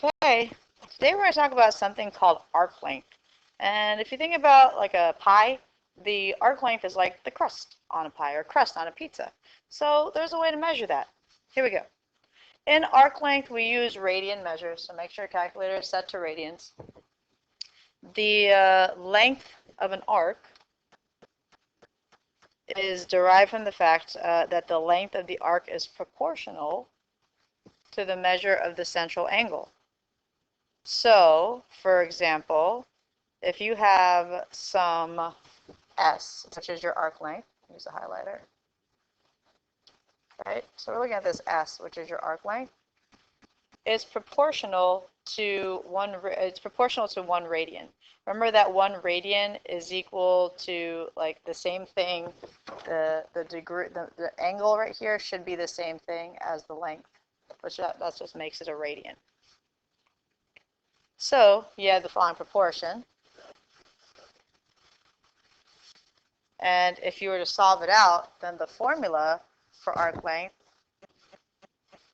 Okay, today we're going to talk about something called arc length. And if you think about like a pie, the arc length is like the crust on a pie or crust on a pizza. So there's a way to measure that. Here we go. In arc length, we use radian measures, so make sure your calculator is set to radians. The length of an arc is derived from the fact that the length of the arc is proportional to the measure of the central angle. So, for example, if you have some S, which is your arc length, use a highlighter, right? So we're looking at this S, which is your arc length. It's proportional to one radian. Remember that 1 radian is equal to like the same thing. The degree, the angle right here should be the same thing as the length, which that just makes it a radian. So you have the following proportion. And if you were to solve it out, then the formula for arc length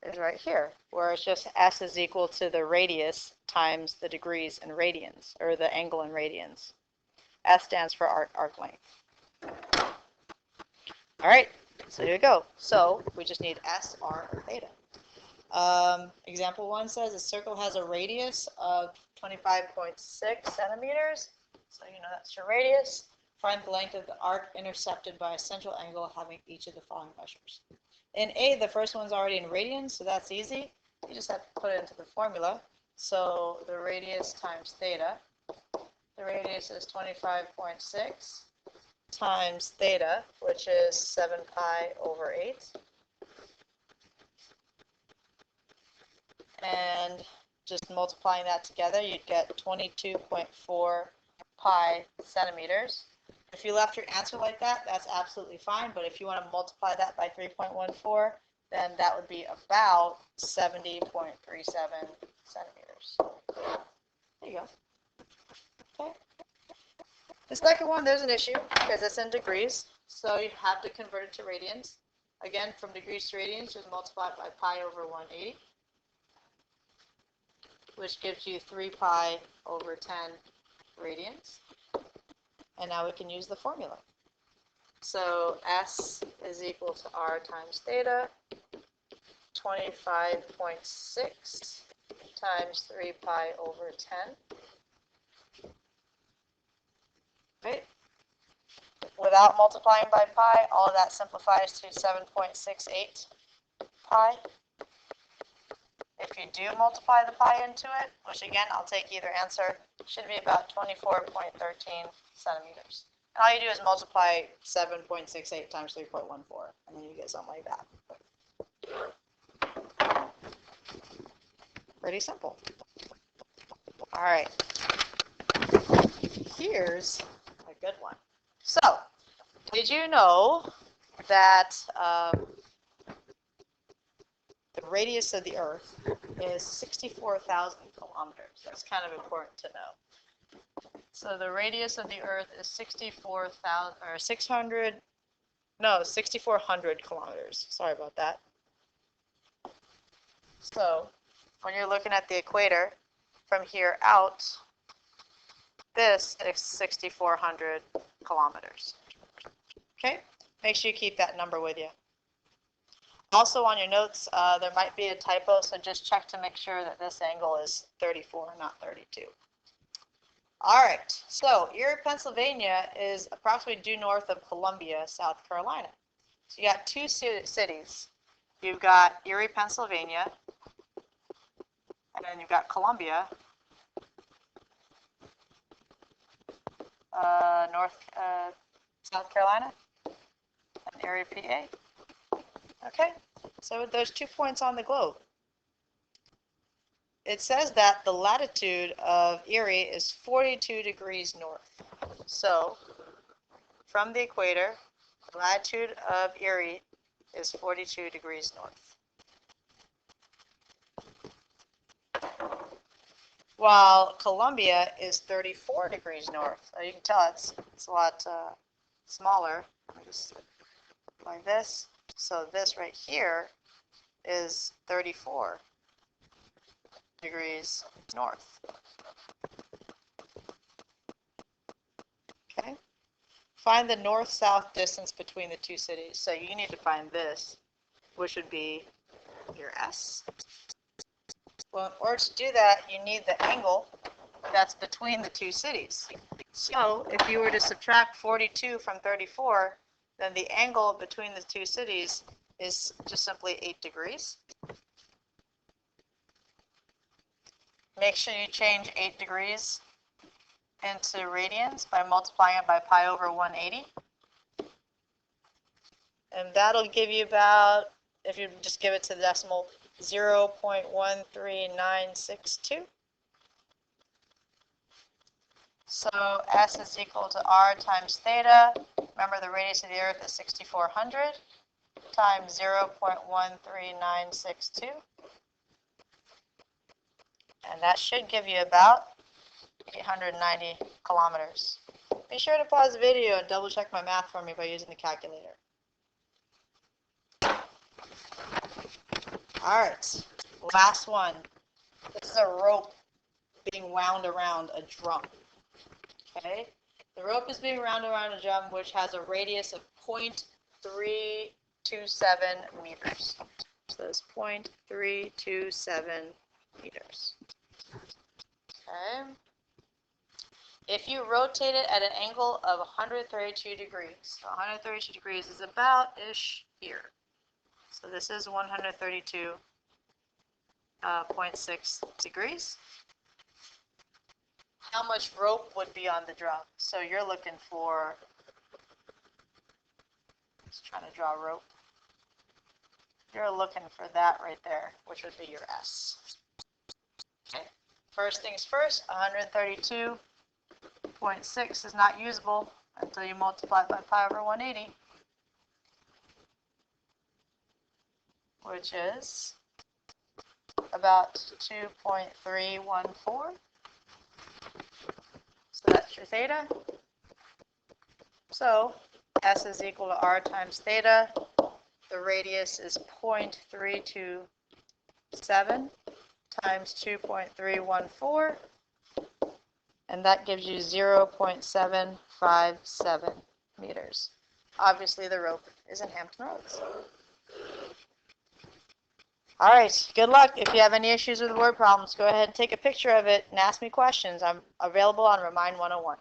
is right here, where it's just S is equal to the radius times the degrees in radians, or the angle in radians. S stands for arc length. All right, so here we go. So we just need S, R, or theta. Example 1 says a circle has a radius of 25.6 centimeters. So you know that's your radius. Find the length of the arc intercepted by a central angle having each of the following measures. In A, the first one's already in radians, so that's easy. You just have to put it into the formula. So the radius times theta. The radius is 25.6 times theta, which is 7 pi over 8. And just multiplying that together, you'd get 22.4 pi centimeters. If you left your answer like that, that's absolutely fine. But if you want to multiply that by 3.14, then that would be about 70.37 centimeters. There you go. Okay. The second one, there's an issue because it's in degrees. So you have to convert it to radians. Again, from degrees to radians, just multiply it by pi over 180. Which gives you 3 pi over 10 radians. And now we can use the formula. So S is equal to R times theta, 25.6 times 3 pi over 10. Right? Without multiplying by pi, all of that simplifies to 7.68 pi. If you do multiply the pi into it, which again, I'll take either answer, should be about 24.13 centimeters. And all you do is multiply 7.68 times 3.14, and then you get something like that. Pretty simple. All right. Here's a good one. So, did you know that the radius of the Earth is 64,000 kilometers? That's kind of important to know. So the radius of the Earth is 6,400 kilometers. Sorry about that. So when you're looking at the equator, from here out, this is 6,400 kilometers. Okay? Make sure you keep that number with you. Also on your notes, there might be a typo, so just check to make sure that this angle is 34, not 32. All right, so Erie, Pennsylvania is approximately due north of Columbia, South Carolina. So you got two cities. You've got Erie, Pennsylvania, and then you've got Columbia, South Carolina, and Erie, PA. Okay, so those 2 points on the globe. It says that the latitude of Erie is 42 degrees north. So, from the equator, the latitude of Erie is 42 degrees north. While Columbia is 34 degrees north. So you can tell it's a lot smaller. Just like this. So this right here is 34 degrees north. Okay. Find the north-south distance between the two cities. So you need to find this, which would be your S. Well, in order to do that, you need the angle that's between the two cities. So if you were to subtract 42 from 34, then the angle between the two cities is just simply 8 degrees. Make sure you change 8 degrees into radians by multiplying it by pi over 180. And that'll give you about, if you just give it to the decimal, 0.13962. So S is equal to R times theta. Remember the radius of the Earth is 6,400 times 0.13962. And that should give you about 890 kilometers. Be sure to pause the video and double check my math for me by using the calculator. All right, last one. This is a rope being wound around a drum. Okay, the rope is being wound around a drum which has a radius of 0.327 meters. So it's 0.327 meters. Okay. If you rotate it at an angle of 132 degrees, so 132 degrees is about-ish here. So this is 132.6 degrees. How much rope would be on the drum? So you're looking for, just trying to draw rope. You're looking for that right there, which would be your S. Okay. First things first, 132.6 is not usable until you multiply it by pi over 180, which is about 2.314. So that's your theta. So S is equal to R times theta. The radius is 0.327 times 2.314. And that gives you 0.757 meters. Obviously, the rope is in Hampton Roads. All right, good luck. If you have any issues with word problems, go ahead and take a picture of it and ask me questions. I'm available on Remind 101.